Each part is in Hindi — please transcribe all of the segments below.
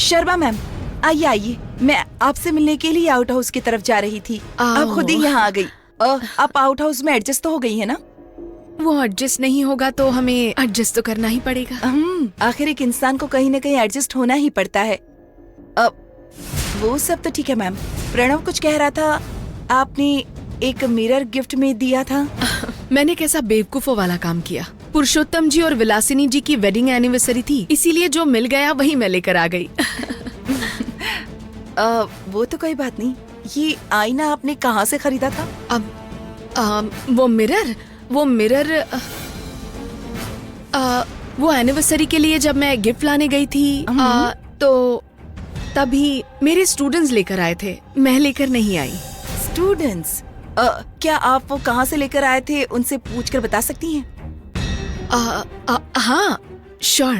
शर्मा मैम, आइए आइए, मैं आपसे मिलने के लिए आउट हाउस की तरफ जा रही थी। आप खुद ही यहाँ आ गई। आप आउट हाउस में एडजस्ट तो हो गई है ना? वो एडजस्ट नहीं होगा तो हमें एडजस्ट तो करना ही पड़ेगा। आखिर एक इंसान को कहीं न कहीं एडजस्ट होना ही पड़ता है। वो सब तो ठीक है मैम। प्रणव कुछ कह रहा था, आपने एक मिरर गिफ्ट में दिया था। मैंने कैसा बेवकूफों वाला काम किया। पुरुषोत्तम जी और विलासिनी जी की वेडिंग एनिवर्सरी थी, इसीलिए जो मिल गया वही मैं लेकर आ गई। वो तो कोई बात नहीं। ये आईना आपने कहाँ से खरीदा था? अब वो मिरर वो एनिवर्सरी के लिए जब मैं गिफ्ट लाने गई थी तो तभी मेरे स्टूडेंट्स लेकर आए थे, मैं लेकर नहीं आई। स्टूडेंट्स? क्या आप वो कहाँ से लेकर आए थे, उनसे पूछकर बता सकती हैं? हाँ श्योर,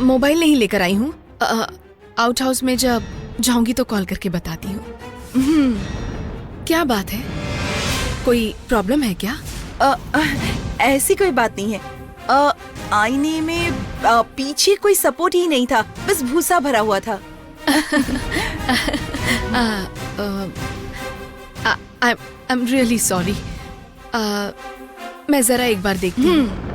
मोबाइल नहीं लेकर आई हूँ। आउट हाउस में जब जाऊंगी तो कॉल करके बताती हूँ। क्या बात है, कोई प्रॉब्लम है क्या? ऐसी कोई बात नहीं है। आईने में पीछे कोई सपोर्ट ही नहीं था, बस भूसा भरा हुआ था। I'm really sorry. मैं जरा एक बार देखती हूँ।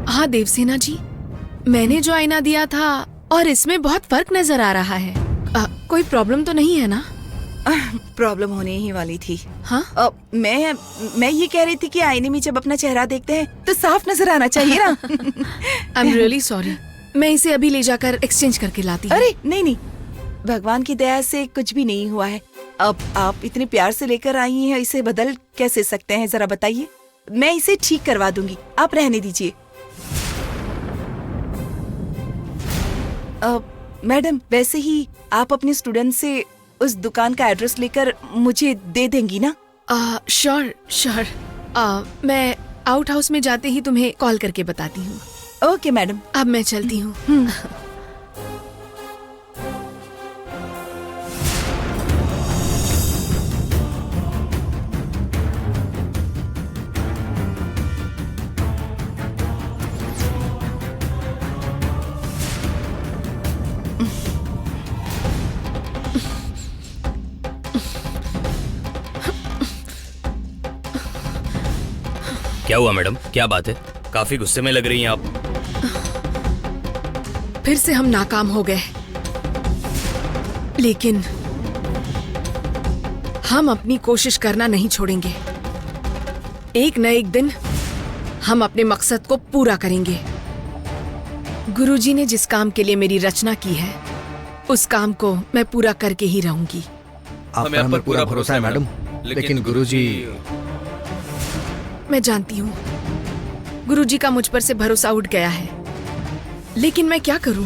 हाँ देवसेना जी, मैंने जो आईना दिया था और इसमें बहुत फर्क नजर आ रहा है। कोई प्रॉब्लम तो नहीं है ना? प्रॉब्लम होने ही वाली थी। हाँ? मैं ये कह रही थी कि आईने में जब अपना चेहरा देखते हैं तो साफ नजर आना चाहिए ना। I'm really sorry. मैं इसे अभी ले जाकर एक्सचेंज करके लाती हूँ। अरे नहीं, भगवान की दया से कुछ भी नहीं हुआ है। अब आप इतने प्यार से लेकर आई हैं, इसे बदल कैसे सकते हैं, जरा बताइए। मैं इसे ठीक करवा दूंगी, आप रहने दीजिए। मैडम, वैसे ही आप अपने स्टूडेंट से उस दुकान का एड्रेस लेकर मुझे दे देंगी ना? श्योर। मैं आउट हाउस में जाते ही तुम्हें कॉल करके बताती हूँ। ओके मैडम, अब मैं चलती हूँ। क्या हुआ मैडम, क्या बात है? काफी गुस्से में लग रही हैं आप। फिर से हम नाकाम हो गए, लेकिन हम अपनी कोशिश करना नहीं छोड़ेंगे। एक न एक दिन हम अपने मकसद को पूरा करेंगे। गुरुजी ने जिस काम के लिए मेरी रचना की है, उस काम को मैं पूरा करके ही रहूंगी। आप पर पूरा भरोसा है मैडम, लेकिन गुरुजी। मैं जानती हूँ गुरुजी का मुझ पर से भरोसा उठ गया है, लेकिन मैं क्या करूं?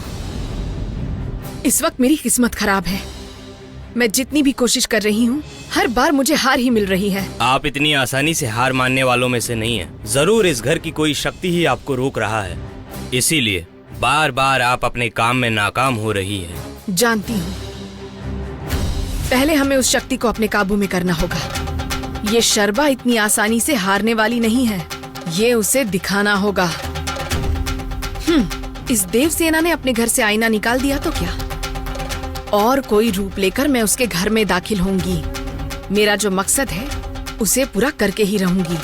इस वक्त मेरी किस्मत खराब है। मैं जितनी भी कोशिश कर रही हूँ, हर बार मुझे हार ही मिल रही है। आप इतनी आसानी से हार मानने वालों में से नहीं हैं। जरूर इस घर की कोई शक्ति ही आपको रोक रहा है, इसीलिए बार बार आप अपने काम में नाकाम हो रही है। जानती हूँ, पहले हमें उस शक्ति को अपने काबू में करना होगा। ये शर्बा इतनी आसानी से हारने वाली नहीं है, ये उसे दिखाना होगा। इस देवसेना ने अपने घर से आईना निकाल दिया तो क्या, और कोई रूप लेकर मैं उसके घर में दाखिल होंगी। मेरा जो मकसद है उसे पूरा करके ही रहूंगी।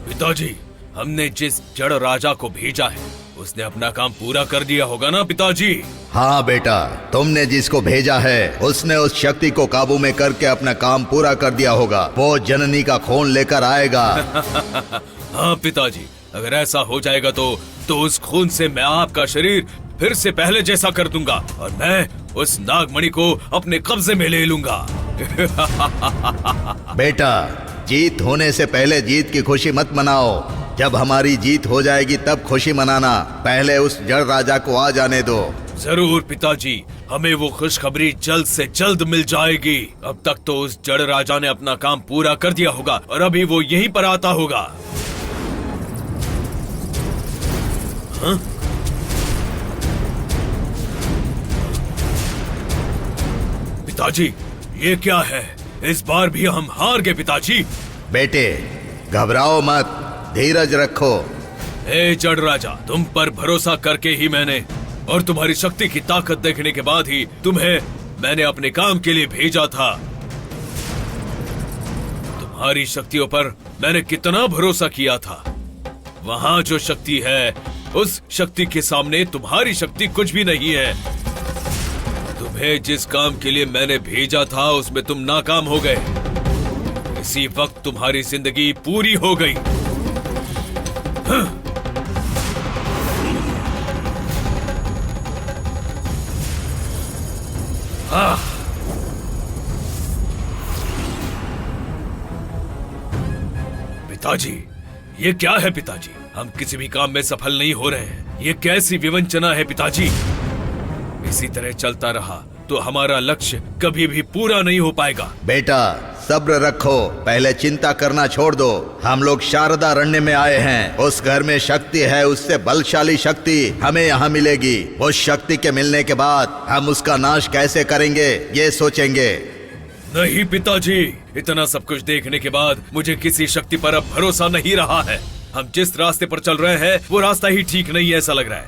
पिताजी, हमने जिस जड़ राजा को भेजा है उसने अपना काम पूरा कर दिया होगा ना पिताजी? हाँ बेटा, तुमने जिसको भेजा है उसने उस शक्ति को काबू में करके अपना काम पूरा कर दिया होगा। वो जननी का खून लेकर आएगा। हाँ पिताजी, अगर ऐसा हो जाएगा तो तो उस खून से मैं आपका शरीर फिर से पहले जैसा कर दूंगा और मैं उस नागमणि को अपने कब्जे में ले लूंगा। बेटा, जीत होने से पहले जीत की खुशी मत मनाओ। जब हमारी जीत हो जाएगी तब खुशी मनाना। पहले उस जड़ राजा को आ जाने दो। जरूर पिताजी, हमें वो खुशखबरी जल्द से जल्द मिल जाएगी। अब तक तो उस जड़ राजा ने अपना काम पूरा कर दिया होगा और अभी वो यहीं पर आता होगा। हाँ? पिताजी, ये क्या है? इस बार भी हम हार गए पिताजी। बेटे, घबराओ मत, धीरज रखो। ए जड़ राजा, तुम पर भरोसा करके ही मैंने और तुम्हारी शक्ति की ताकत देखने के बाद ही तुम्हें मैंने अपने काम के लिए भेजा था। तुम्हारी शक्तियों पर मैंने कितना भरोसा किया था। वहाँ जो शक्ति है, उस शक्ति के सामने तुम्हारी शक्ति कुछ भी नहीं है। तुम्हें जिस काम के लिए मैंने भेजा था उसमें तुम नाकाम हो गए। इसी वक्त तुम्हारी जिंदगी पूरी हो गई। हाँ। पिताजी, ये क्या है पिताजी? हम किसी भी काम में सफल नहीं हो रहे हैं। ये कैसी विवंचना है पिताजी? इसी तरह चलता रहा तो हमारा लक्ष्य कभी भी पूरा नहीं हो पाएगा। बेटा, सब्र रखो, पहले चिंता करना छोड़ दो। हम लोग शारदारण्य में आए हैं। उस घर में शक्ति है, उससे बलशाली शक्ति हमें यहाँ मिलेगी। उस शक्ति के मिलने के बाद हम उसका नाश कैसे करेंगे ये सोचेंगे। नहीं पिताजी, इतना सब कुछ देखने के बाद मुझे किसी शक्ति पर अब भरोसा नहीं रहा है। हम जिस रास्ते पर चल रहे हैं वो रास्ता ही ठीक नहीं है, ऐसा लग रहा है।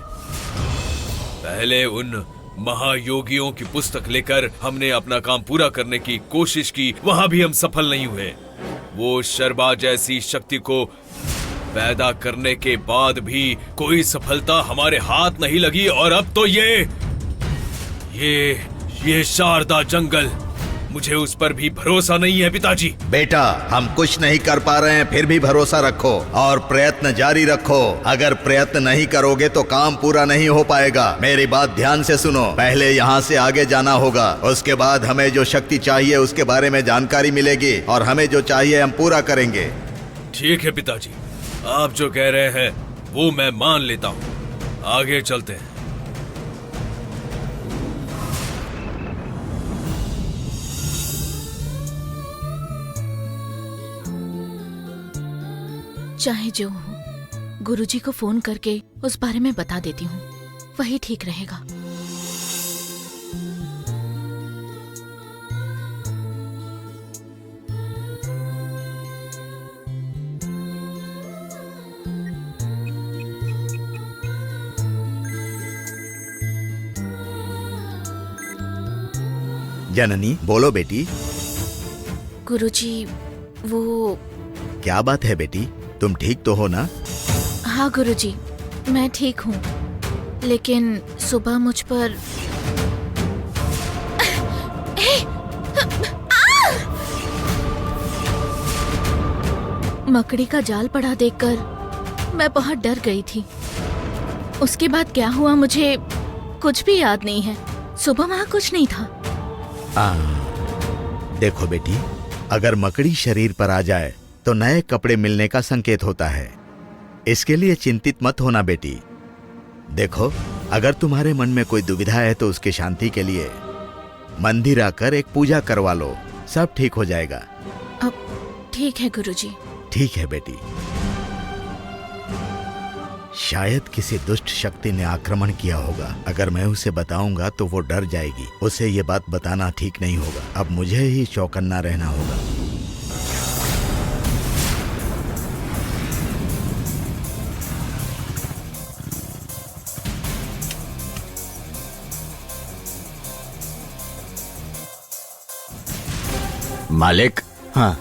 पहले उन महायोगियों की पुस्तक लेकर हमने अपना काम पूरा करने की कोशिश की, वहां भी हम सफल नहीं हुए। वो शर्बा जैसी शक्ति को पैदा करने के बाद भी कोई सफलता हमारे हाथ नहीं लगी और अब तो ये शारदा जंगल, मुझे उस पर भी भरोसा नहीं है पिताजी। बेटा, हम कुछ नहीं कर पा रहे हैं, फिर भी भरोसा रखो और प्रयत्न जारी रखो। अगर प्रयत्न नहीं करोगे तो काम पूरा नहीं हो पाएगा। मेरी बात ध्यान से सुनो। पहले यहाँ से आगे जाना होगा, उसके बाद हमें जो शक्ति चाहिए उसके बारे में जानकारी मिलेगी और हमें जो चाहिए हम पूरा करेंगे। ठीक है पिताजी, आप जो कह रहे हैं वो मैं मान लेता हूँ। आगे चलते हैं। चाहे जो हो, गुरुजी को फोन करके उस बारे में बता देती हूँ, वही ठीक रहेगा। जननी, बोलो बेटी। गुरुजी, वो क्या बात है बेटी, तुम ठीक तो हो ना? हाँ गुरुजी, मैं ठीक हूँ, लेकिन सुबह मुझ पर मकड़ी का जाल पड़ा देखकर मैं बहुत डर गई थी। उसके बाद क्या हुआ मुझे कुछ भी याद नहीं है। सुबह वहाँ कुछ नहीं था। देखो बेटी, अगर मकड़ी शरीर पर आ जाए तो नए कपड़े मिलने का संकेत होता है। इसके लिए चिंतित मत होना बेटी। देखो, अगर तुम्हारे मन में कोई दुविधा है तो उसकी शांति के लिए मंदिर आकर एक पूजा करवा लो, सब ठीक हो जाएगा। अब ठीक है गुरुजी। ठीक है बेटी। शायद किसी दुष्ट शक्ति ने आक्रमण किया होगा। अगर मैं उसे बताऊंगा तो वो डर जाएगी। उसे ये बात बताना ठीक नहीं होगा। अब मुझे ही चौकन्ना रहना होगा। मालिक। हाँ।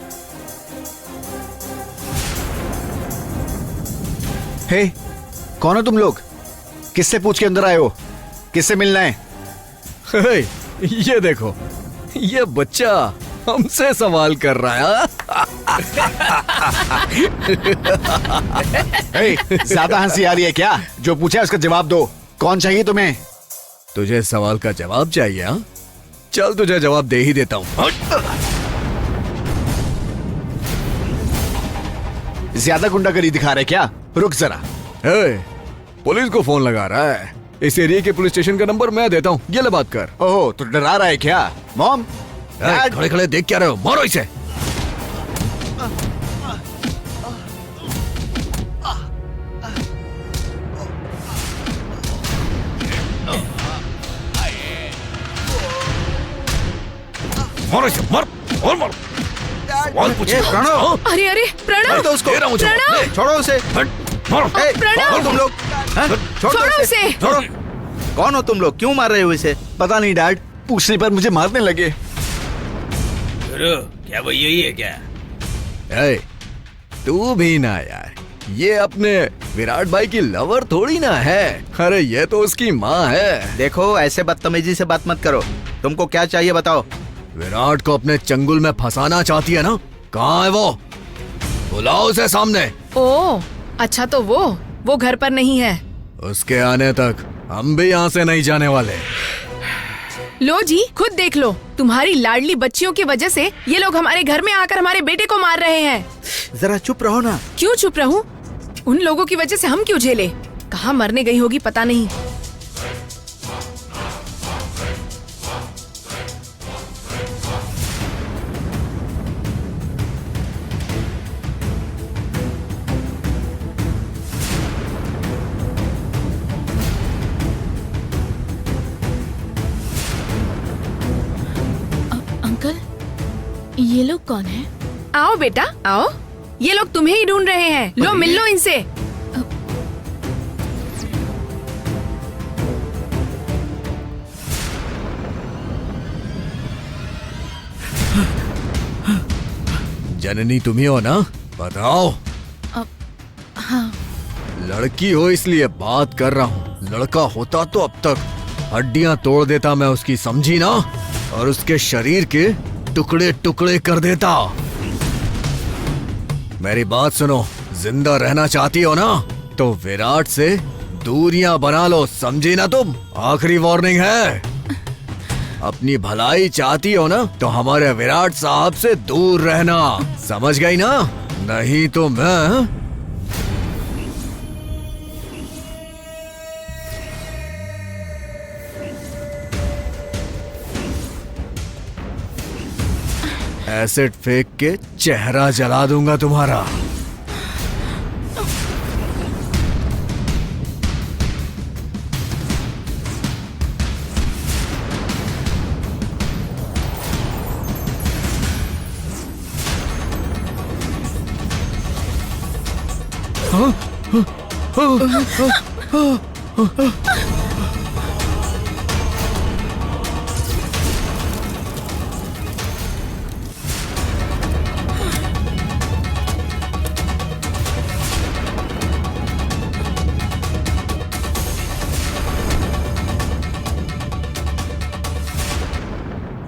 हे, कौन हो तुम लोग? किससे पूछ के अंदर आए हो? किससे मिलना है? हे, ये देखो, ये बच्चा हमसे सवाल कर रहा है। ज्यादा हंसी आ रही है क्या? जो पूछा है उसका जवाब दो। कौन चाहिए तुम्हें? तुझे सवाल का जवाब चाहिए? हाँ, चल तुझे जवाब दे ही देता हूँ। ज्यादा गुंडागर्दी दिखा रहे क्या? रुक जरा। पुलिस को फोन लगा रहा है। इस एरिया के पुलिस स्टेशन का नंबर मैं देता हूँ, ये ले बात कर। ओह, तो डरा रहा है क्या? मॉम, खड़े खड़े देख क्या रहे हो? मारो इसे। मारो इसे, मार और मारो। सवाल पूछे। प्रणव, अरे अरे प्रणव, तो उसको प्रणव, छोड़ो उसे। मारो। प्रणव, कौन तुम लोग? हाँ? छोड़ो उसे। छोड़ो। कौन हो तुम लोग? क्यों मार रहे हो इसे? पता नहीं डैड, पूछने पर मुझे मारने लगे। गुरु, क्या वो यही है क्या? तू भी ना यार, ये अपने विराट भाई की लवर थोड़ी ना है। अरे ये तो उसकी माँ है। देखो, ऐसे बदतमीजी से बात मत करो। तुमको क्या चाहिए बताओ? विराट को अपने चंगुल में फंसाना चाहती है ना? कहाँ है वो? बुलाओ उसे सामने। ओ, अच्छा तो वो घर पर नहीं है। उसके आने तक हम भी यहाँ से नहीं जाने वाले। लो जी, खुद देख लो, तुम्हारी लाडली बच्चियों की वजह से ये लोग हमारे घर में आकर हमारे बेटे को मार रहे हैं। जरा चुप रहो ना। क्यों चुप रहूं? उन लोगों की वजह से हम क्यों झेले? कहाँ मरने गई होगी पता नहीं। अंकल, ये लोग कौन है? आओ बेटा आओ, ये लोग तुम्हें ही ढूंढ रहे हैं। लो मिल लो इनसे। जननी तुम्ही हो ना? बताओ। हाँ। लड़की हो इसलिए बात कर रहा हूँ। लड़का होता तो अब तक हड्डियां तोड़ देता मैं उसकी, समझी ना? और उसके शरीर के टुकड़े टुकड़े कर देता। मेरी बात सुनो, जिंदा रहना चाहती हो ना तो विराट से दूरियां बना लो, समझी ना तुम? आखिरी वार्निंग है। अपनी भलाई चाहती हो ना तो हमारे विराट साहब से दूर रहना, समझ गई ना? नहीं तो मैं एसिड फेंक के चेहरा जला दूंगा तुम्हारा।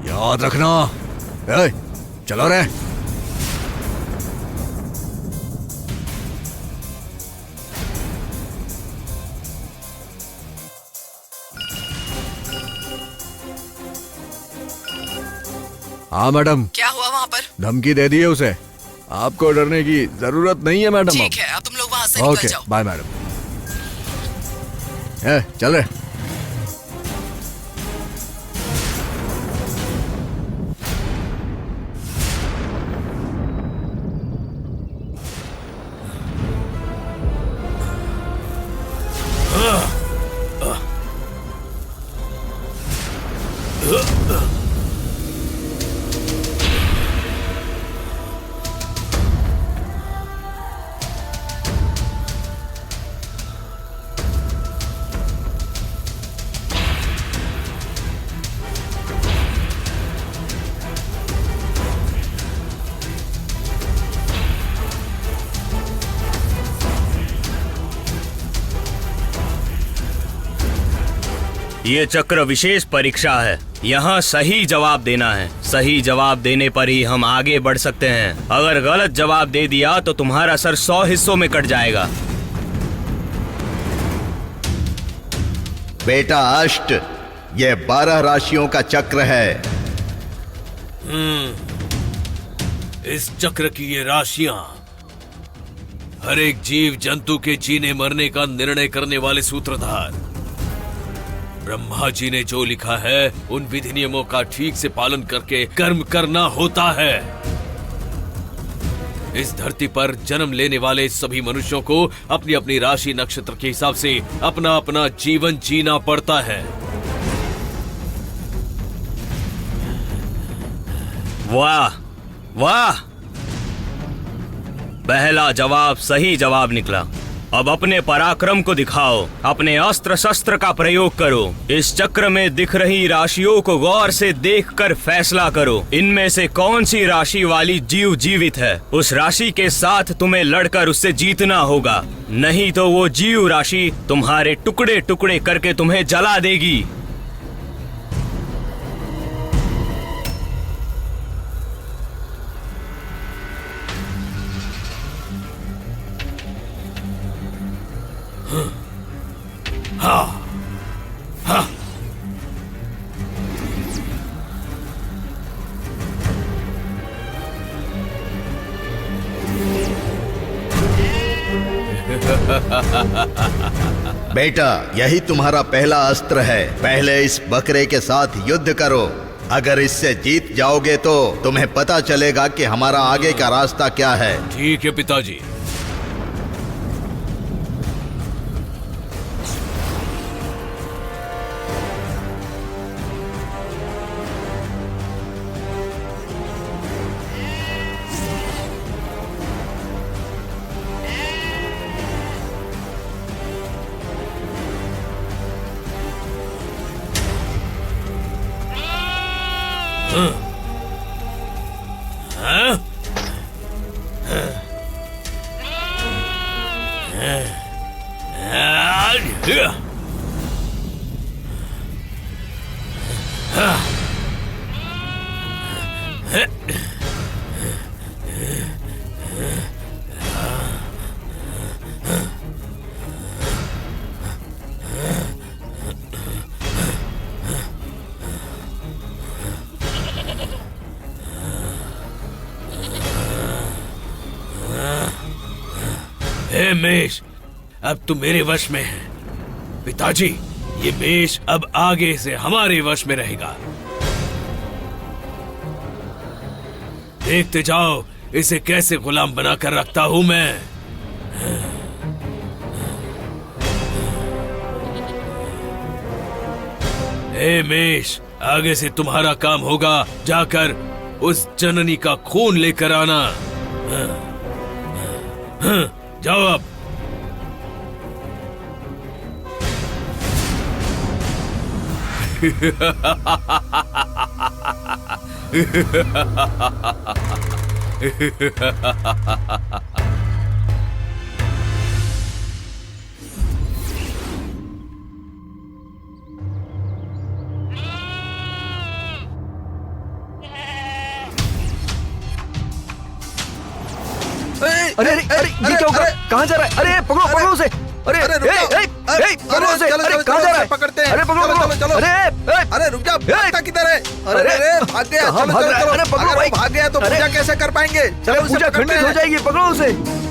याद रखना। चलो रे। हाँ मैडम। क्या हुआ वहाँ पर? धमकी दे दी है उसे। आपको डरने की जरूरत नहीं है मैडम। ठीक है, अब तुम लोग वहाँ से ओके, निकल जाओ। Bye madam. चल रहे। ये चक्र विशेष परीक्षा है। यहाँ सही जवाब देना है। सही जवाब देने पर ही हम आगे बढ़ सकते हैं। अगर गलत जवाब दे दिया तो तुम्हारा सर 100 हिस्सों में कट जाएगा। बेटा अष्ट, ये 12 राशियों का चक्र है। इस चक्र की ये राशियां हर एक जीव जंतु के जीने मरने का निर्णय करने वाले सूत्रधार। ब्रह्मा जी ने जो लिखा है उन विधि नियमों का ठीक से पालन करके कर्म करना होता है। इस धरती पर जन्म लेने वाले सभी मनुष्यों को अपनी अपनी राशि नक्षत्र के हिसाब से अपना अपना जीवन जीना पड़ता है। वाह वाह, पहला जवाब सही जवाब निकला। अब अपने पराक्रम को दिखाओ, अपने अस्त्र शस्त्र का प्रयोग करो। इस चक्र में दिख रही राशियों को गौर से देखकर फैसला करो। इनमें से कौन सी राशि वाली जीव जीवित है, उस राशि के साथ तुम्हें लड़कर उससे जीतना होगा। नहीं तो वो जीव राशि तुम्हारे टुकड़े टुकड़े करके तुम्हें जला देगी। बेटा, यही तुम्हारा पहला अस्त्र है। पहले इस बकरे के साथ युद्ध करो। अगर इससे जीत जाओगे तो तुम्हें पता चलेगा कि हमारा आगे का रास्ता क्या है। ठीक है पिताजी। हे मेष, अब तू मेरे वश में है। पिताजी, ये मेष अब आगे से हमारे वश में रहेगा। देखते जाओ इसे कैसे गुलाम बनाकर रखता हूं मैं। हे मेष, आगे से तुम्हारा काम होगा जाकर उस जननी का खून लेकर आना। जाओ अब। अरे अरे अरे, ये क्या होगा? कहाँ जा रहा है? अरे पकड़ो पकड़ो उसे। अरे पकड़ो उसे। अरे कहाँ जा रहा है? पकड़ते हैं। अरे पकड़ो पकड़ो। चलो। अरे रुक जा, भागता किधर है? अरे भाग गया। कहाँ भाग रहा है? अरे पकड़ो भाई। भाग गया तो पूजा कैसे कर पाएंगे? चलो पूजा खंडित हो जाएगी, पकड़ो उसे।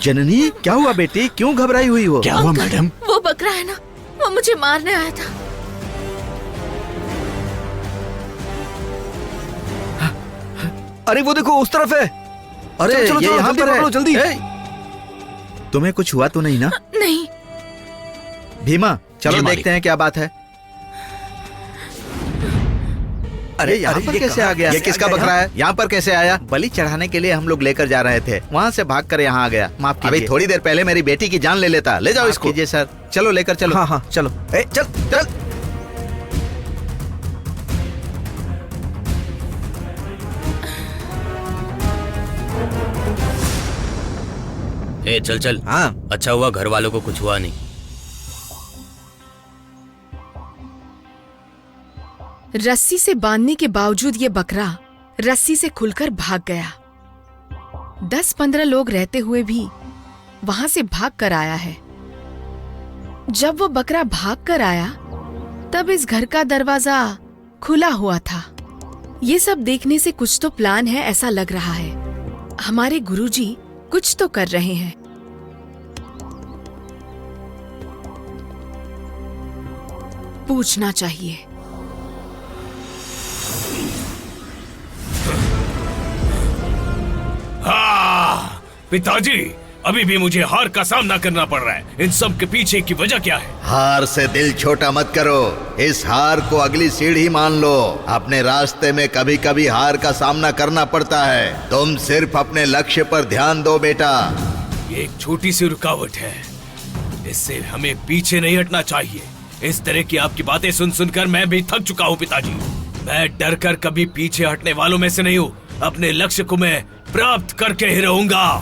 जननी क्या हुआ बेटी, क्यों घबराई हुई हो? क्या हुआ मैडम? वो बकरा है ना, वो मुझे मारने आया था। अरे वो देखो उस तरफ है। अरे चलो, चलो, ये चलो, यहाँ जल्दी पर पकड़ो, है। जल्दी। ए, तुम्हें कुछ हुआ तो नहीं ना? नहीं। भीमा चलो जी, देखते हैं क्या बात है। अरे यहाँ पर कैसे आ गया? ये किसका बकरा है? यहाँ पर कैसे आया? बलि चढ़ाने के लिए हम लोग लेकर जा रहे थे, वहाँ से भागकर यहाँ आ गया। माफ कीजिए। अभी थोड़ी देर पहले मेरी बेटी की जान ले लेता। ले जाओ इसको। कीजिए सर, चलो लेकर चलो। हाँ हाँ चलो। ए, चल चल। ए चल चल। हाँ अच्छा हुआ घर वालों को कुछ हुआ नहीं। रस्सी से बांधने के बावजूद ये बकरा रस्सी से खुलकर भाग गया। 10-15 लोग रहते हुए भी वहां से भाग कर आया है। जब वो बकरा भाग कर आया तब इस घर का दरवाजा खुला हुआ था। ये सब देखने से कुछ तो प्लान है ऐसा लग रहा है। हमारे गुरुजी कुछ तो कर रहे हैं। पूछना चाहिए। हाँ, पिताजी अभी भी मुझे हार का सामना करना पड़ रहा है। इन सब के पीछे की वजह क्या है? हार से दिल छोटा मत करो, इस हार को अगली सीढ़ी मान लो। अपने रास्ते में कभी कभी हार का सामना करना पड़ता है। तुम सिर्फ अपने लक्ष्य पर ध्यान दो बेटा। ये एक छोटी सी रुकावट है, इससे हमें पीछे नहीं हटना चाहिए। इस तरह की आपकी बातें सुन सुनकर मैं भी थक चुका हूँ पिताजी। मैं डर कर कभी पीछे हटने वालों में से नहीं हूँ। अपने लक्ष्य को मैं प्राप्त करके ही रहूंगा।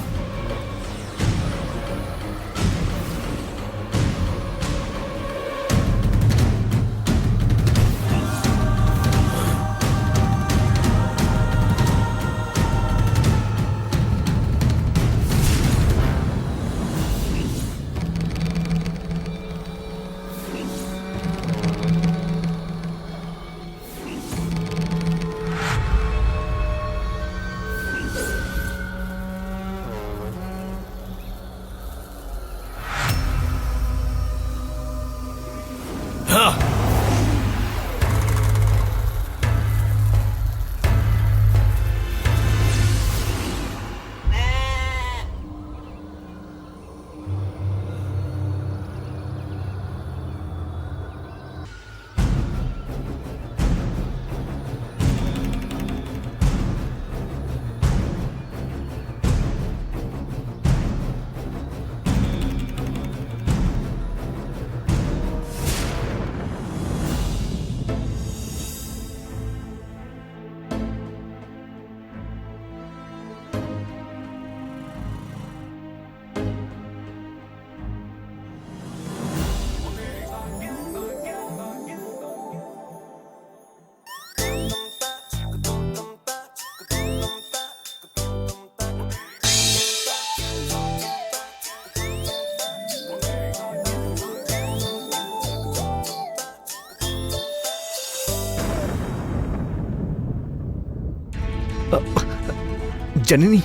जननी,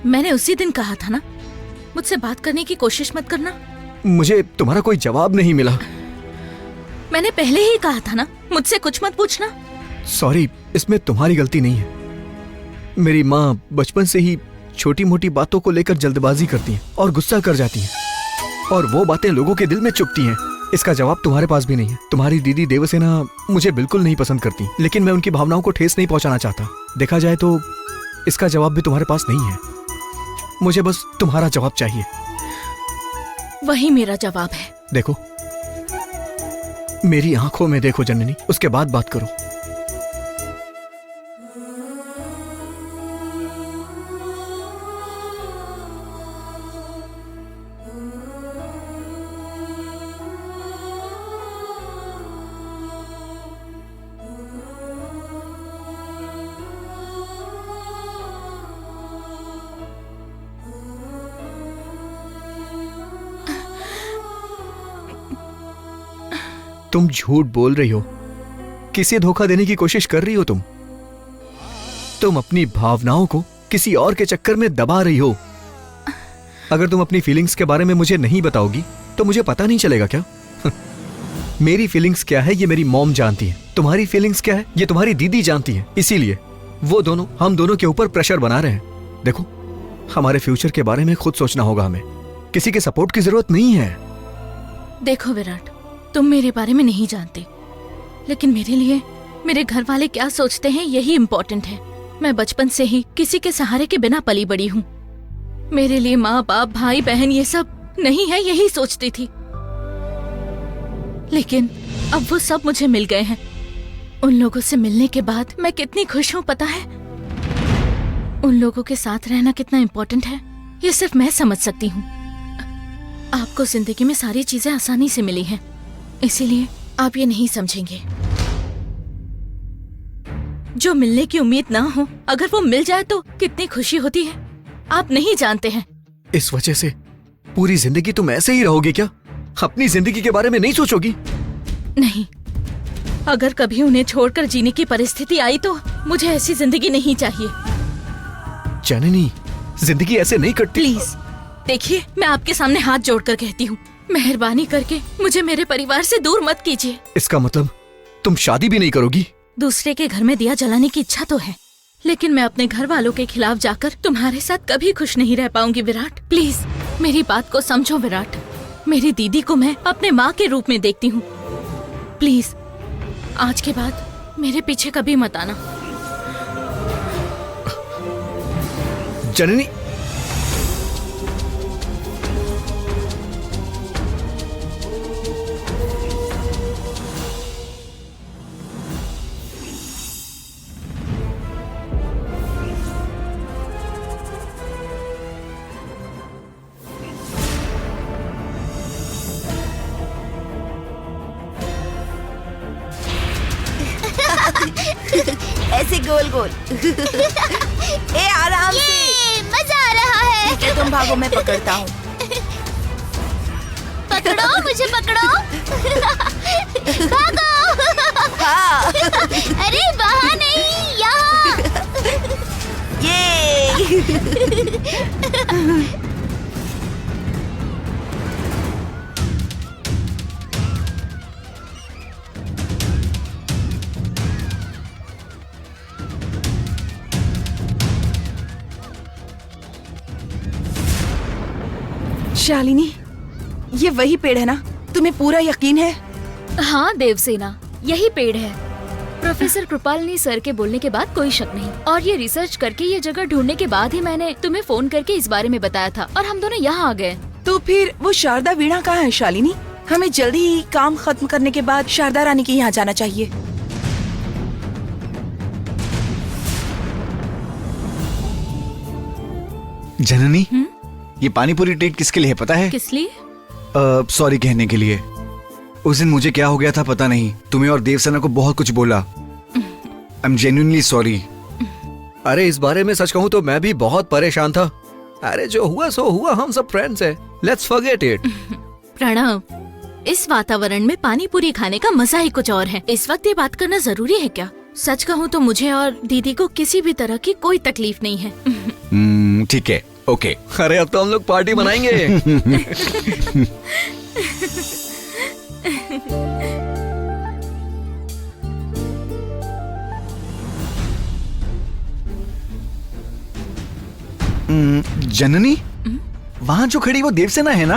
मैंने उसी दिन कहा था ना, मुझसे बात करने की कोशिश मत करना। मुझे तुम्हारा कोई जवाब नहीं मिला। मैंने पहले ही कहा था ना, मुझसे कुछ मत पूछना। सॉरी, इसमें तुम्हारी गलती नहीं है। मेरी माँ बचपन से ही छोटी मोटी बातों को लेकर जल्दबाजी करती हैं और गुस्सा कर जाती हैं, और वो बातें लोगों के दिल में चुभती हैं। इसका जवाब तुम्हारे पास भी नहीं है। तुम्हारी दीदी देवसेना मुझे बिल्कुल नहीं पसंद करती, लेकिन मैं उनकी भावनाओं को ठेस नहीं पहुंचाना चाहता। देखा जाए तो इसका जवाब भी तुम्हारे पास नहीं है। मुझे बस तुम्हारा जवाब चाहिए। वही मेरा जवाब है। देखो, मेरी आंखों में देखो जननी, उसके बाद बात करो। तुम झूठ बोल रही हो, किसे धोखा देने की कोशिश कर रही हो तुम अपनी भावनाओं को किसी और के चक्कर में दबा रही हो। अगर तुम अपनी फीलिंग्स के बारे में मुझे नहीं बताओगी तो मुझे पता नहीं चलेगा क्या? मेरी फीलिंग्स क्या है ये मेरी मॉम जानती है, तुम्हारी फीलिंग्स क्या है ये तुम्हारी दीदी जानती है। इसीलिए वो दोनों हम दोनों के ऊपर प्रेशर बना रहे हैं। देखो, हमारे फ्यूचर के बारे में खुद सोचना होगा हमें, किसी के सपोर्ट की जरूरत नहीं है। देखो विराट, तुम मेरे बारे में नहीं जानते, लेकिन मेरे लिए मेरे घर वाले क्या सोचते हैं यही इम्पोर्टेंट है। मैं बचपन से ही किसी के सहारे के बिना पली बड़ी हूँ। मेरे लिए माँ बाप भाई बहन ये सब नहीं है, यही सोचती थी। लेकिन अब वो सब मुझे मिल गए हैं। उन लोगों से मिलने के बाद मैं कितनी खुश हूँ पता है। उन लोगों के साथ रहना कितना इम्पोर्टेंट है ये सिर्फ मैं समझ सकती हूँ। आपको जिंदगी में सारी चीजें आसानी से मिली हैं, इसीलिए आप ये नहीं समझेंगे। जो मिलने की उम्मीद ना हो, अगर वो मिल जाए तो कितनी खुशी होती है, आप नहीं जानते हैं। इस वजह से पूरी जिंदगी तुम ऐसे ही रहोगे क्या? अपनी जिंदगी के बारे में नहीं सोचोगी? नहीं, अगर कभी उन्हें छोड़कर जीने की परिस्थिति आई तो मुझे ऐसी जिंदगी नहीं चाहिए। जननी, जिंदगी ऐसे नहीं कटती। प्लीज देखिए, मैं आपके सामने हाथ जोड़कर कहती हूँ, मेहरबानी करके मुझे मेरे परिवार से दूर मत कीजिए। इसका मतलब तुम शादी भी नहीं करोगी? दूसरे के घर में दिया जलाने की इच्छा तो है, लेकिन मैं अपने घर वालों के खिलाफ जाकर तुम्हारे साथ कभी खुश नहीं रह पाऊंगी। विराट प्लीज मेरी बात को समझो। विराट, मेरी दीदी को मैं अपने माँ के रूप में देखती हूँ। प्लीज आज के बाद मेरे पीछे कभी मत आना। जननी, ऐसे गोल गोल। ए आराम से, मजा आ रहा है। ठीक है, तुम भागो, मैं पकड़ता हूँ। पकड़ो मुझे, पकड़ो। भागो। हाँ। अरे वहाँ नहीं, यहाँ। ये शालिनी, ये वही पेड़ है ना? तुम्हें पूरा यकीन है? हाँ देवसेना, यही पेड़ है। प्रोफेसर कृपालिनी सर के बोलने के बाद कोई शक नहीं, और ये रिसर्च करके ये जगह ढूंढने के बाद ही मैंने तुम्हें फोन करके इस बारे में बताया था, और हम दोनों यहाँ आ गए। तो फिर वो शारदा वीणा कहाँ है शालिनी? हमें जल्दी ही काम खत्म करने के बाद शारदा रानी के यहाँ जाना चाहिए। जननी, ये पानी पूरी ट्रीट किसके लिए है पता है? किस लिए? सॉरी कहने के लिए। उस दिन मुझे क्या हो गया था पता नहीं, तुम्हें और देवसेना को बहुत कुछ बोला। I am genuinely sorry. अरे इस बारे में सच कहूँ तो मैं भी बहुत परेशान था। अरे जो हुआ सो हुआ, हम सब फ्रेंड्स हैं, लेट्स फॉरगेट इट। प्रणव, इस वातावरण में पानी पूरी खाने का मजा ही कुछ और है। इस वक्त ये बात करना जरूरी है क्या? सच कहूँ तो मुझे और दीदी को किसी भी तरह की कोई तकलीफ नहीं है। ठीक है, ओके। अरे अब तो हम लोग पार्टी मनाएंगे। जननी, वहाँ जो खड़ी वो देवसेना है ना?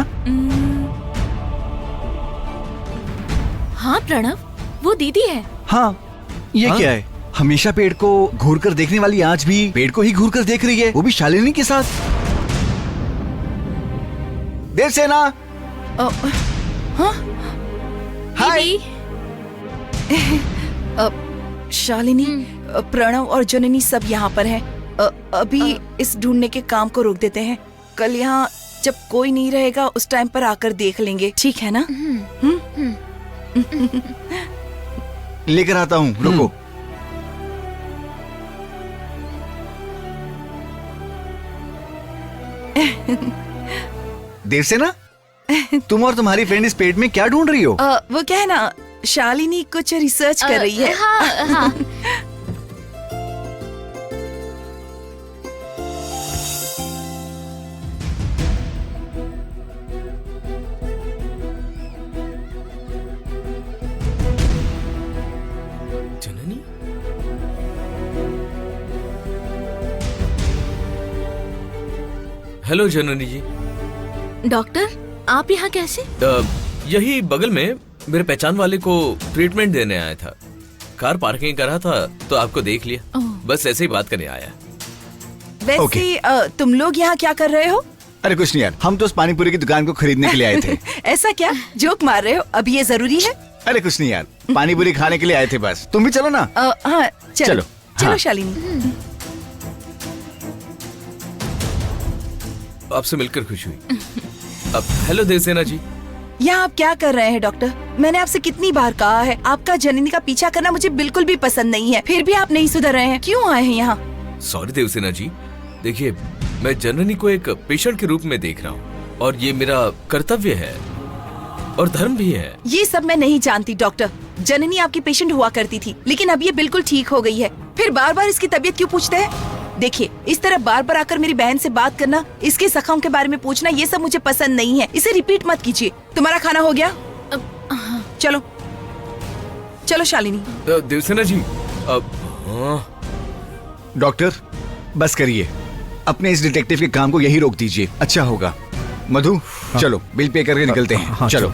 हाँ प्रणव, वो दीदी है। हाँ, ये क्या है? हमेशा पेड़ को घूर कर देखने वाली आज भी पेड़ को ही घूर कर देख रही है, वो भी शालिनी के साथ। देवसेना, हाँ? हाय। शालिनी, प्रणव और जननी सब यहाँ पर हैं। अभी इस ढूंढने के काम को रोक देते हैं। कल यहाँ जब कोई नहीं रहेगा उस टाइम पर आकर देख लेंगे, ठीक है ना? लेकर आता हूँ, रुको। देवसेना, तुम और तुम्हारी फ्रेंड इस पेड़ में क्या ढूंढ रही हो? वो क्या है ना, शालिनी कुछ रिसर्च कर रही है। हाँ, हाँ। हेलो जननी जी। डॉक्टर, आप यहाँ कैसे? यही बगल में मेरे पहचान वाले को ट्रीटमेंट देने आया था। कार पार्किंग कर रहा था तो आपको देख लिया। बस ऐसे ही बात करने आया। वैसे तुम लोग यहाँ क्या कर रहे हो? अरे कुछ नहीं यार, हम तो उस पानी पूरी की दुकान को खरीदने के लिए आए थे। ऐसा क्या? जोक मार रहे हो? अभी ये जरूरी है? अरे कुछ नहीं यार, पानी पूरी खाने के लिए आए थे बस। तुम भी चलो ना। हाँ चलो। हाँ। शालिनी। आपसे मिलकर खुशी हुई। अब हेलो देवसेना जी। यहाँ आप क्या कर रहे हैं डॉक्टर? मैंने आपसे कितनी बार कहा है, आपका जननी का पीछा करना मुझे बिल्कुल भी पसंद नहीं है, फिर भी आप नहीं सुधर रहे हैं। क्यों आए हैं यहाँ? सॉरी देवसेना जी, देखिए मैं जननी को एक पेशेंट के रूप में देख रहा हूँ और ये मेरा कर्तव्य है और धर्म भी है। ये सब मैं नहीं जानती डॉक्टर। जननी आपकी पेशेंट हुआ करती थी, लेकिन अब ये बिल्कुल ठीक हो गई है। फिर बार बार इसकी तबीयत क्यों पूछते हैं? देखिए, इस तरह बार बार आकर मेरी बहन से बात करना, इसके जख्म के बारे में पूछना, ये सब मुझे पसंद नहीं है। इसे रिपीट मत कीजिए। तुम्हारा खाना हो गया? चलो चलो शालिनी। देवसेना जी डॉक्टर बस करिए, अपने इस डिटेक्टिव के काम को यही रोक दीजिए, अच्छा होगा। मधु चलो बिल पे करके निकलते हैं। चलो।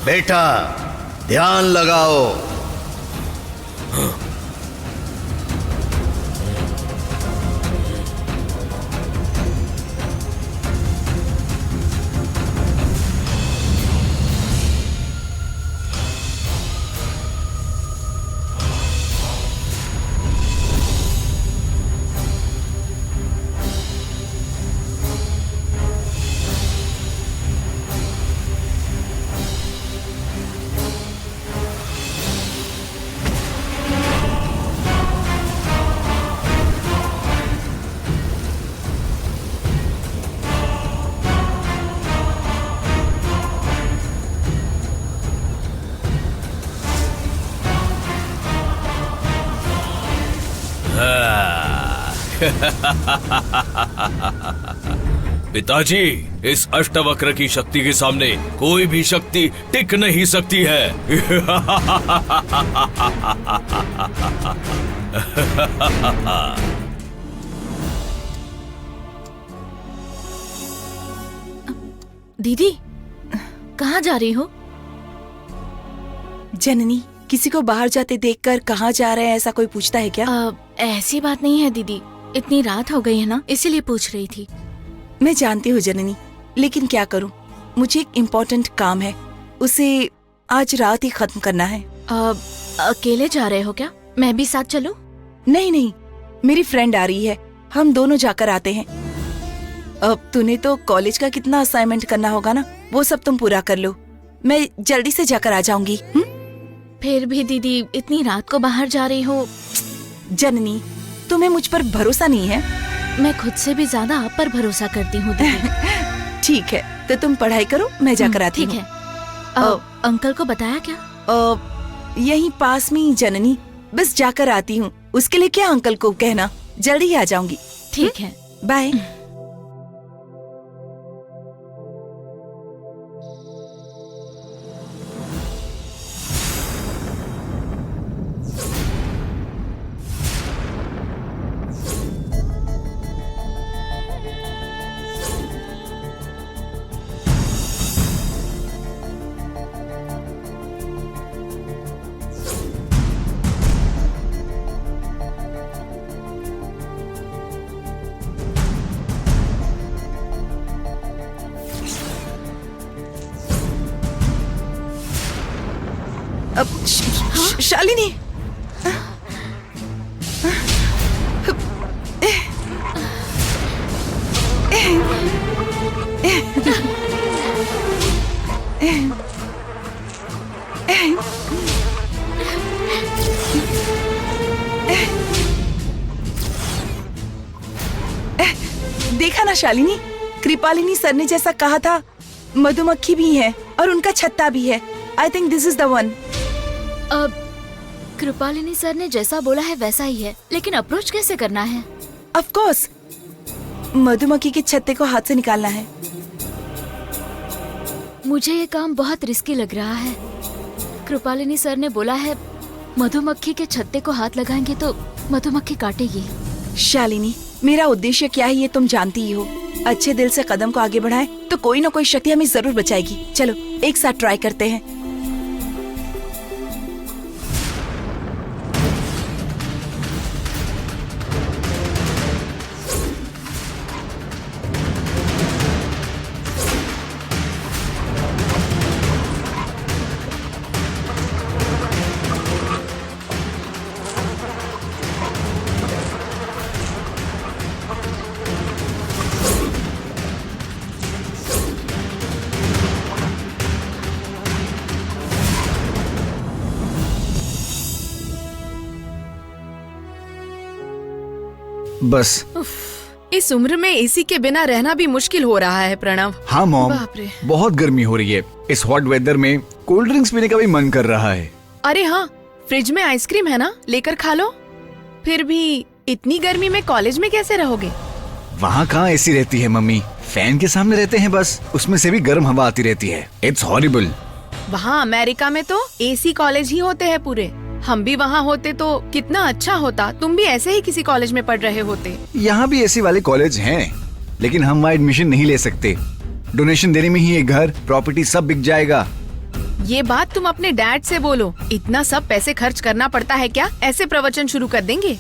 बेटा ध्यान लगाओ। पिताजी, इस अष्टवक्र की शक्ति के सामने कोई भी शक्ति टिक नहीं सकती है। दीदी, कहाँ जा रही हो? जननी, किसी को बाहर जाते देखकर कहाँ जा रहे हैं ऐसा कोई पूछता है क्या? ऐसी बात नहीं है दीदी, इतनी रात हो गई है ना, इसीलिए पूछ रही थी। मैं जानती हूँ जननी, लेकिन क्या करूँ, मुझे एक इम्पोर्टेंट काम है, उसे आज रात ही खत्म करना है। अकेले जा रहे हो क्या? मैं भी साथ चलूं? नहीं नहीं, मेरी फ्रेंड आ रही है, हम दोनों जाकर आते हैं। अब तूने तो कॉलेज का कितना असाइनमेंट करना होगा ना, वो सब तुम पूरा कर लो, मैं जल्दी से जाकर आ जाऊंगी। फिर भी दीदी, इतनी रात को बाहर जा रही हो। जननी, तुम्हें मुझ पर भरोसा नहीं है? मैं खुद से भी ज्यादा आप पर भरोसा करती हूँ दीदी। ठीक है, तो तुम पढ़ाई करो, मैं जाकर आती हूँ। ठीक है। अंकल को बताया क्या? यहीं पास में ही जननी, बस जाकर आती हूँ। उसके लिए क्या अंकल को कहना, जल्दी ही आ जाऊंगी। ठीक है, बाय। शालिनी, देखा ना शालिनी, कृपालिनी सर ने जैसा कहा था, मधुमक्खी भी है और उनका छत्ता भी है। I think this is the one. अब कृपालिनी सर ने जैसा बोला है वैसा ही है, लेकिन अप्रोच कैसे करना है? ऑफ कोर्स, मधुमक्खी के छत्ते को हाथ से निकालना है। मुझे ये काम बहुत रिस्की लग रहा है। कृपालिनी सर ने बोला है मधुमक्खी के छत्ते को हाथ लगाएंगे तो मधुमक्खी काटेगी। शालिनी, मेरा उद्देश्य क्या है ये तुम जानती ही हो। अच्छे दिल से कदम को आगे बढ़ाएं तो कोई ना कोई शक्ति हमें जरूर बचाएगी। चलो एक साथ ट्राई करते हैं। बस इस उम्र में एसी के बिना रहना भी मुश्किल हो रहा है प्रणव। हाँ मॉम, बाप रे। बहुत गर्मी हो रही है। इस हॉट वेदर में कोल्ड ड्रिंक्स पीने का भी मन कर रहा है। अरे हाँ, फ्रिज में आइसक्रीम है ना, लेकर खा लो। फिर भी इतनी गर्मी में कॉलेज में कैसे रहोगे? वहाँ कहाँ एसी रहती है मम्मी, फैन के सामने रहते हैं बस, उसमें से भी गर्म हवा आती रहती है। It's horrible. वहाँ अमेरिका में तो एसी कॉलेज ही होते हैं पूरे। हम भी वहाँ होते तो कितना अच्छा होता। तुम भी ऐसे ही किसी कॉलेज में पढ़ रहे होते। यहाँ भी एसी वाले कॉलेज हैं, लेकिन हम वहाँ एडमिशन नहीं ले सकते। डोनेशन देने में ही ये घर, प्रॉपर्टी सब बिक जाएगा। ये बात तुम अपने डैड से बोलो। इतना सब पैसे खर्च करना पड़ता है क्या? ऐसे प्रवचन शुरू कर देंगे।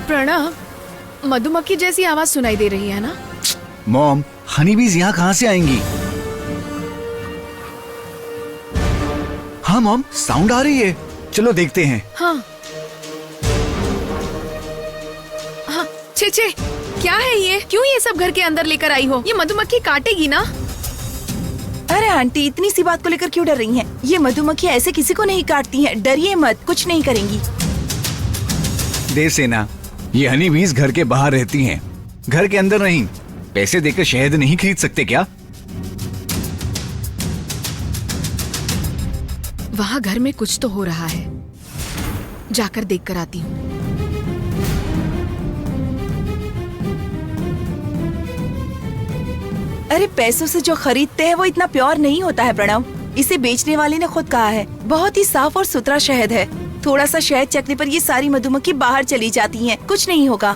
प्रणव, मधुमक्खी जैसी आवाज सुनाई दे रही है ना? मॉम, हनीबीज यहाँ कहाँ से आएंगी? हाँ मॉम, साउंड आ रही है। चलो देखते हैं। हाँ हाँ, छे छे, क्या है ये? क्यों ये सब घर के अंदर लेकर आई हो? ये मधुमक्खी काटेगी ना? अरे आंटी, इतनी सी बात को लेकर क्यों डर रही हैं? ये मधुमक्खी ऐसे किसी को नहीं काटती हैं। डरिए मत, कुछ नहीं करेंगी। देवसेना, ये हनीबीज घर के बाहर रहती हैं, घर के अंदर नहीं। पैसे देकर शहद नहीं खरीद सकते क्या? वहाँ घर में कुछ तो हो रहा है, जाकर देख कर आती हूँ। अरे पैसों से जो खरीदते हैं वो इतना प्योर नहीं होता है प्रणव। इसे बेचने वाले ने खुद कहा है, बहुत ही साफ और सुथरा शहद है। थोड़ा सा शहद चखने पर ये सारी मधुमक्खी बाहर चली जाती हैं, कुछ नहीं होगा।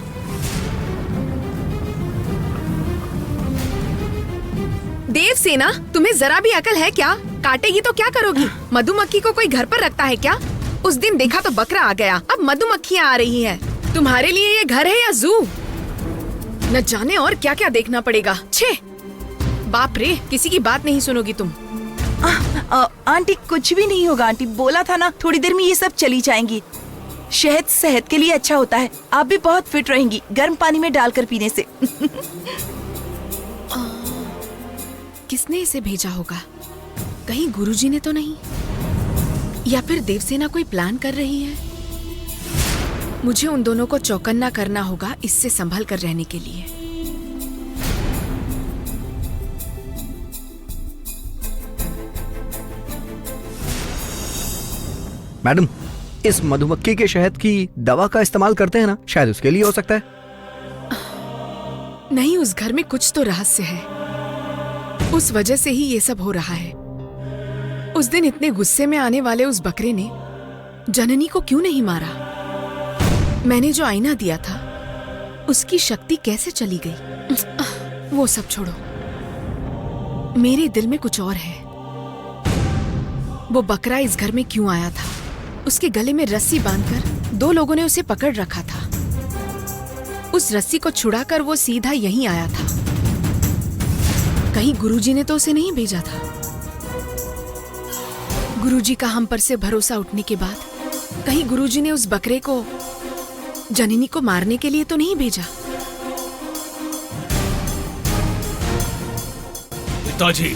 देवसेना, तुम्हें जरा भी अकल है क्या? काटेगी तो क्या करोगी? मधुमक्खी को कोई घर पर रखता है क्या? उस दिन देखा तो बकरा आ गया, अब मधुमक्खियाँ आ रही हैं। तुम्हारे लिए ये घर है या जू? न जाने और क्या क्या देखना पड़ेगा। छे, बाप रे, किसी की बात नहीं सुनोगी तुम। आंटी कुछ भी नहीं होगा। आंटी बोला था ना, थोड़ी देर में ये सब चली जाएंगी। शहद सेहत के लिए अच्छा होता है। आप भी बहुत फिट रहेंगी गर्म पानी में डालकर पीने से। किसने इसे भेजा होगा? कहीं गुरुजी ने तो नहीं? या फिर देवसेना कोई प्लान कर रही है? मुझे उन दोनों को चौकन्ना करना होगा इससे संभल कर रहने के लिए। मैडम, इस मधुमक्खी के शहद की दवा का इस्तेमाल करते हैं ना, शायद उसके लिए हो सकता है। नहीं, उस घर में कुछ तो रहस्य है। उस वजह से ही ये सब हो रहा है। उस दिन इतने गुस्से में आने वाले उस बकरे ने जननी को क्यों नहीं मारा? मैंने जो आईना दिया था उसकी शक्ति कैसे चली गई? वो सब छोड़ो, मेरे दिल में कुछ और है। वो बकरा इस घर में क्यों आया था? उसके गले में रस्सी बांधकर दो लोगों ने उसे पकड़ रखा था। उस रस्सी को छुड़ाकर वो सीधा यहीं आया था। कहीं गुरुजी ने तो उसे नहीं भेजा था? गुरुजी का हम पर से भरोसा उठने के बाद कहीं गुरुजी ने उस बकरे को जननी को मारने के लिए तो नहीं भेजा? पिताजी,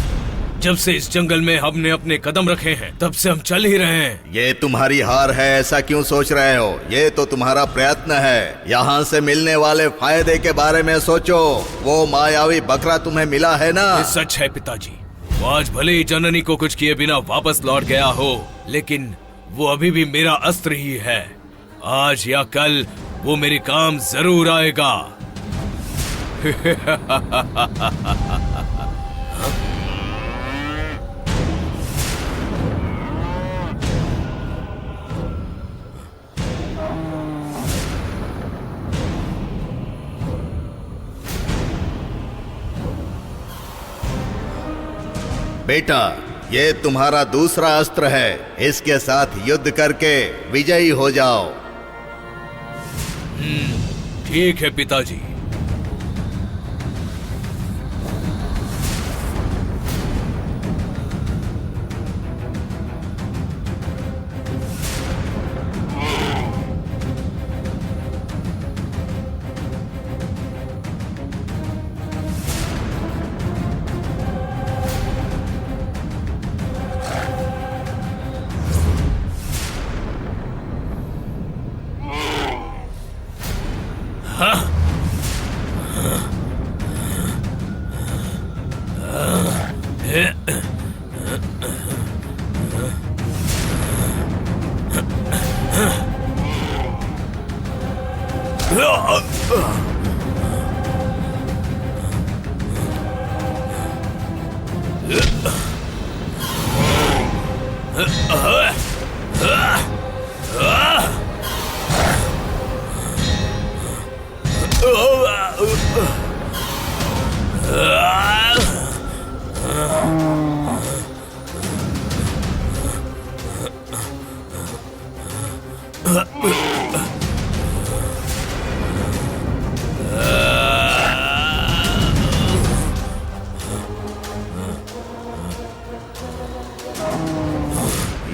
जब से इस जंगल में हमने अपने कदम रखे हैं तब से हम चल ही रहे हैं। ये तुम्हारी हार है ऐसा क्यों सोच रहे हो? ये तो तुम्हारा प्रयत्न है। यहाँ से मिलने वाले फायदे के बारे में सोचो। वो मायावी बकरा तुम्हें मिला है ना? ये सच है पिताजी। वो आज भले ही जननी को कुछ किए बिना वापस लौट गया हो, लेकिन वो अभी भी मेरा अस्त्र ही है। आज या कल वो मेरे काम जरूर आएगा। बेटा, ये तुम्हारा दूसरा अस्त्र है। इसके साथ युद्ध करके विजयी हो जाओ। ठीक है पिताजी।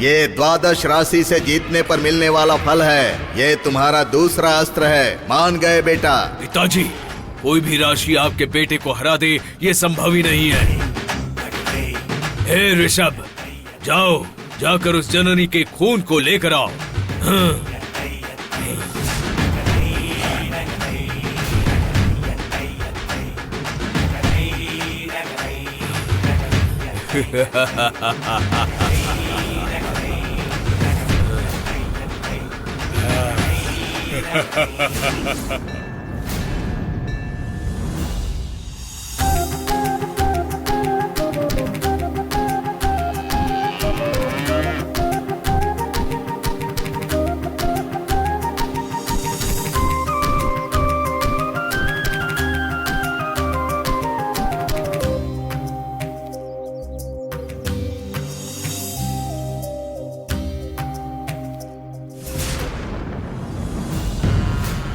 ये द्वादश राशि से जीतने पर मिलने वाला फल है। ये तुम्हारा दूसरा अस्त्र है। मान गए बेटा? पिताजी, कोई भी राशि आपके बेटे को हरा दे ये संभव ही नहीं है। हे ऋषभ, जाओ, जाकर उस जननी के खून को लेकर आओ। हाँ।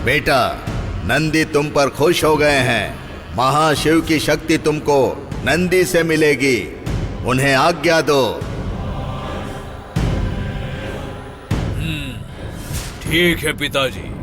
बेटा, नंदी तुम पर खुश हो गए हैं। महाशिव की शक्ति तुमको नंदी से मिलेगी। उन्हें आज्ञा दो। ठीक है पिताजी।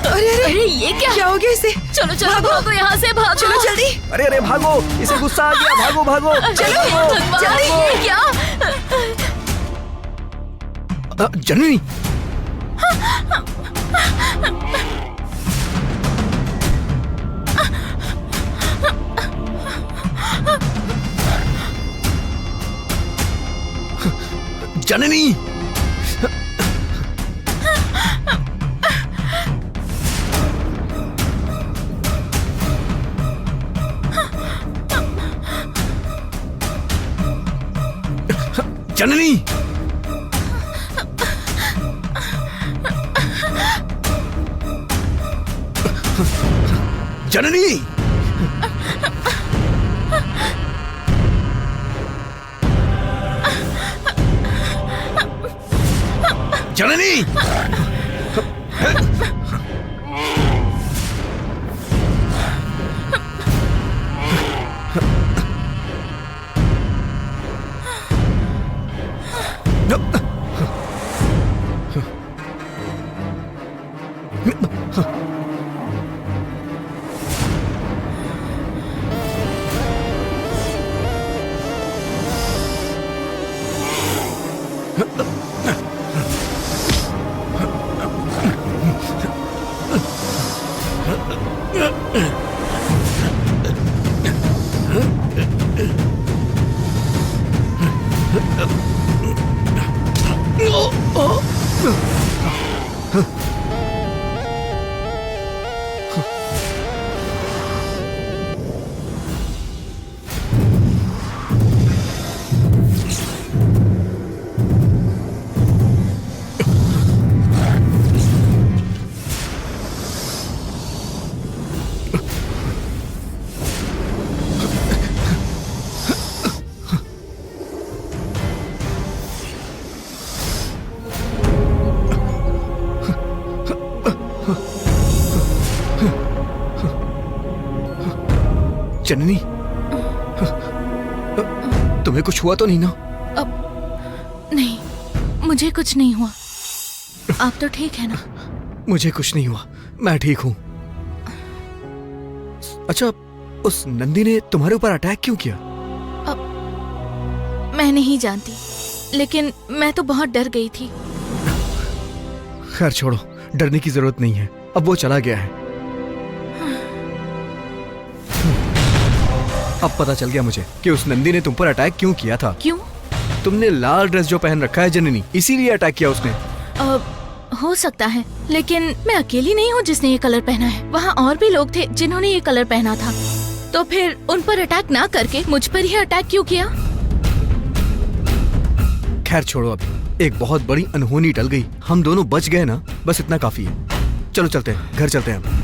अरे अरे ये क्या हो गया इसे? चलो चलो भागो यहाँ से, भागो। चलो जल्दी। अरे अरे भागो, इसे गुस्सा आ गया, भागो भागो। चलो जल्दी। ये क्या? जननी, जननी, जननी, जननी, जननी, जननी, तुम्हें कुछ हुआ तो नहीं ना? नहीं, मुझे कुछ नहीं हुआ। आप तो ठीक है ना? मुझे कुछ नहीं हुआ, मैं ठीक हूँ। अच्छा, उस नंदी ने तुम्हारे ऊपर अटैक क्यों किया? मैं नहीं जानती, लेकिन मैं तो बहुत डर गई थी। खैर छोड़ो, डरने की जरूरत नहीं है, अब वो चला गया है। अब पता चल गया मुझे कि उस नंदी ने तुम पर अटैक क्यों किया था। क्यों? तुमने लाल ड्रेस जो पहन रखा है जननी, इसीलिए अटैक किया उसने। हो सकता है, लेकिन मैं अकेली नहीं हूँ जिसने ये कलर पहना है। वहाँ और भी लोग थे जिन्होंने ये कलर पहना था। तो फिर उन पर अटैक ना करके मुझ पर ही अटैक क्यों किया? खैर छोड़ो, अब एक बहुत बड़ी अनहोनी टल गई। हम दोनों बच गए ना, बस इतना काफी है। चलो चलते हैं, घर चलते हैं हम।